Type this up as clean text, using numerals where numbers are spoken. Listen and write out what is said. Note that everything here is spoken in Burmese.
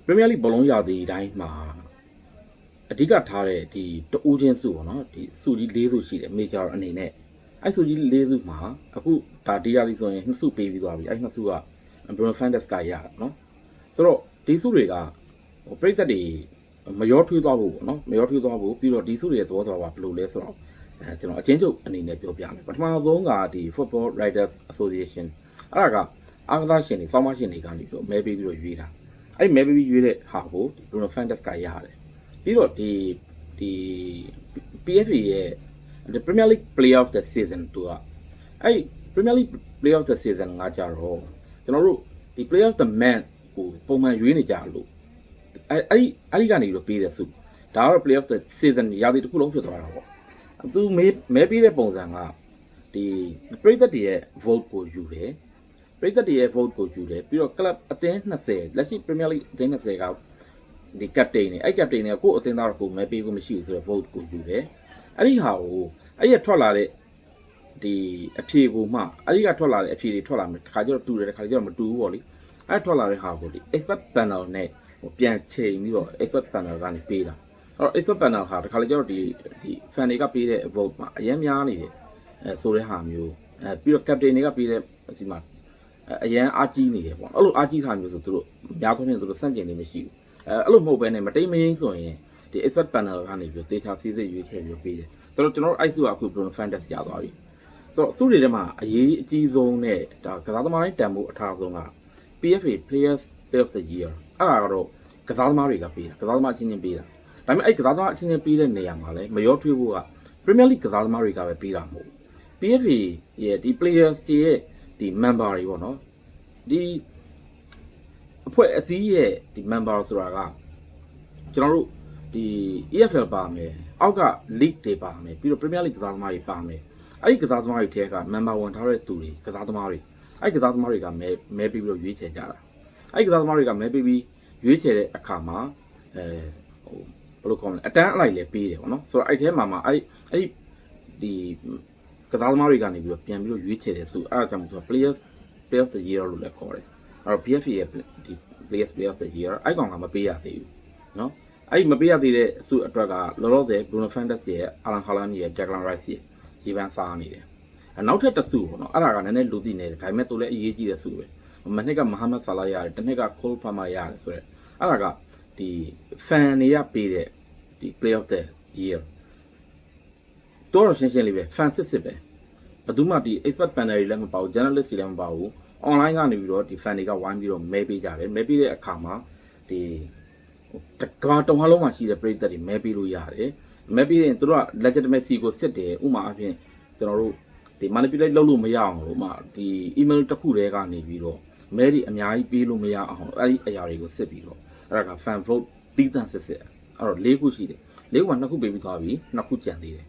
Premier League ဘောလုံးရသည်တိုင်းမှာအဓိကထားတဲ့ဒီတူးချင်းစုပေါ့နော်ဒီစုကြီး၄စုရှိတယ် major အနေနဲ့အဲ့စုကြီး၄စုမှာအခုဒါဒီရသည်ဆိုရင်2စုပေးပြီးသွားပြီအဲ့2စုက Bruno Fernandes ကရတာနော်ဆိုတော့ဒီစုတွေကပြိသက်တွေမရောထွေးသွားဖို့ပေါ့နော်မရောထွေးသွားဖို့ပြီးတော့ဒီစုတွေရဲ့သဘောတရားကဘယ်လိုလဲဆိုတော့ကျွန်တော်အချင်းချုပ်အနေနဲ့ပြောပြမယ်ပထမဆုံးကဒီ Football Writers Association အဲ့ဒါကအားကစားရှင်တွေစောင်းမရှင်တွေကနေပြီးတော့မဲပေးပြီးတော့ရွေးတာအဲ့မဲပေးပြီးရွေးတဲ့ဟာကို Bruno Fernandes ကရတယ်ပြီးတော့ဒီ PFA ရဲ့ the Premier League Player of the Season တူကအဲ့ Premier League Player of the Season ကကြတော့ကျွန်တော်တို့ဒီ Player of the Man ကိုပုံမှန်ရွေးနေကြလို့အဲ့ဒီကနေပြီးတော့ပေးတယ်စုဒါကတော့ Player of the Season ရာသီတစ်ခုလုံးဖြစ်သွားတာပေါ့သူမဲပေးတဲ့ပုံစံကဒီပရိသတ်တွေရဲ့ vote ကိုယူတယ်ပရိသတ်တွေရဲ့ vote ကိုယူတယ်ပြီးတော့ club အသင်း20လက်ရှိ Premier League အသင်း20ကဒီ captain တွေအဲ့ captain တွေကကိုယ့်အသင်းသားကိုမဲပေးဖို့မရှိဘူးဆိုတော့ vote ကိုယူတယ်အဲ့ဒီဟာကိုအဲ့ရထွက်လာတဲ့ဒီအဖြေကိုမှအဲ့ဒီကထွက်လာတဲ့အဖြေတွေထွက်လာမယ်တစ်ခါကျတော့တူတယ်တစ်ခါကျတော့မတူဘူးပေါ့လေအဲ့ထွက်လာတဲ့ဟာကိုဒီ expert panel နဲ့ပြန်ချိန်ပြီးတော့ expert panel ကနေပေးတာအဲ့တော့ expert panel ဟာတစ်ခါလေကျတော့ဒီ fan တွေကပေးတဲ့ vote မှာအရင်များနေတယ်ဆိုတဲ့ဟာမျိုးပြီးတော့ captain တွေကပေးတဲ့အစီမှာအရင်အားကြီးနေတယ်ပေါ့အဲ့လိုအားကြီးတာမျိုးဆိုသူတို့များသောဖြင့်သူတို့စန့်ကျင်နေမရှိဘူးအဲ့လိုမဟုတ်ဘဲနဲ့မတိမ်မရင်းဆိုရင်ဒီ expert panel ကနေပြီးတေချာစီစစ်ရွေးချယ်ပြီးပေးတယ်ဆိုတော့ကျွန်တော်တို့အိုက်စုကအခု Bruno Fernandes ရသွားပြီဆိုတော့သူတွေထဲမှာအရေးအကြီးဆုံးနဲ့ဒါကစားသမားတိုင်းတန်ဖို့အထားဆုံးက PFA Players of the Year အဲ့ဒါကတော့ကစားသမားတွေကပေးတာကစားသမားချင်းချင်းပေးတာဒါပေမဲ့အဲ့ကစားသမားအချင်းချင်းပေးတဲ့နေရာမှာလည်းမရောထွေးဖို့က Premier League ကစားသမားတွေကပဲပေးတာမဟုတ် PFA ရဲ့ဒီ players တွေရဲ့ဒီ member တွေပေါ့နော်ဒီအဖွဲ့အစည်းရဲ့ဒီ member ဆိုတာကကျွန်တော်တို့ဒီ EFL ပါမယ်အောက်က league တွေပါမယ်ပြီးတော့ Premier League ကစားသမားတွေပါမယ်အဲ့ဒီကစားသမားတွေထဲက member ဝင်ထားတဲ့သူတွေကစားသမားတွေအဲ့ကစားသမားတွေကမဲပြီးတော့ရွေးချယ်ကြတာအဲ့ကစားသမားတွေကမဲပြီးရွေးချယ်တဲ့အခါမှာဘယ်လိုခေါ်မလဲအတန်းအလိုက်လည်းပေးတယ်ပေါ့နော်ဆိုတော့အဲ့ထဲမှာအဲ့ဒီကစားသမားတွေကနေပြီးတော့ပြန်ပြီးတော့ရွေးချယ်တယ်ဆိုအဲ့ဒါကြောင့်မို့ Players Player of the Year လို့လည်းခေါ်တယ်အဲ့တော့ PFA ရဲ့ဒီ Players Player of the Year အဲ့ကောင်ကမပေးရသေးဘူးနော်အဲ့မပေးရသေးတဲ့အစုအတွက်ကလောလောဆယ် Bruno Fernandes ရဲ့ Alan Haaland ရဲ့ Declan Rice ရဲ့ဒီပန်းစားနေတယ်နောက်ထပ်တစ်စုပေါ့နော်အဲ့ဒါကနည်းနည်းလူသိနေတယ်ဒါပေမဲ့သူလည်းအရေးကြီးတဲ့စုပဲမနှစ်က Mohamed Salah ရတယ်တစ်နှစ်က Cole Palmer ရတယ်ဆိုတော့အဲ့ဒါကဒီ fan တွေကပေးတဲ့ဒီ Player of the Year တော့ရှင်းရှင်းလေးပဲ fan စစ်ပဲဘယ်သူမှဒီ expert panel တွေလည်းမပါဘူး journalist တွေလည်းမပါဘူး online ကနေပြီးတော့ဒီ fan တွေကဝိုင်းပြီးတော့မဲပေးကြတယ်မဲပေးတဲ့အခါမှာဒီကဘာတုံးလုံးမှာရှိတဲ့ပရိသတ်တွေမဲပေးလို့ရတယ်မဲပေးရင်တို့က legitimacy ကိုစစ်တယ်ဥမာအဖြစ်ကျွန်တော်တို့ဒီ manipulate လုပ်လို့မရအောင်လို့ဥမာဒီ email တစ်ခုတည်းကနေပြီးတော့မဲတွေအများကြီးပေးလို့မရအောင်အဲ့ဒီအရာတွေကိုစစ်ပြီးတော့အဲ့ဒါက fan vote တီးတန့်စစ်အဲ့တော့၄ခုရှိတယ်၄ခုက2ခုပေးပြီးသွားပြီ2ခုကြံသေးတယ်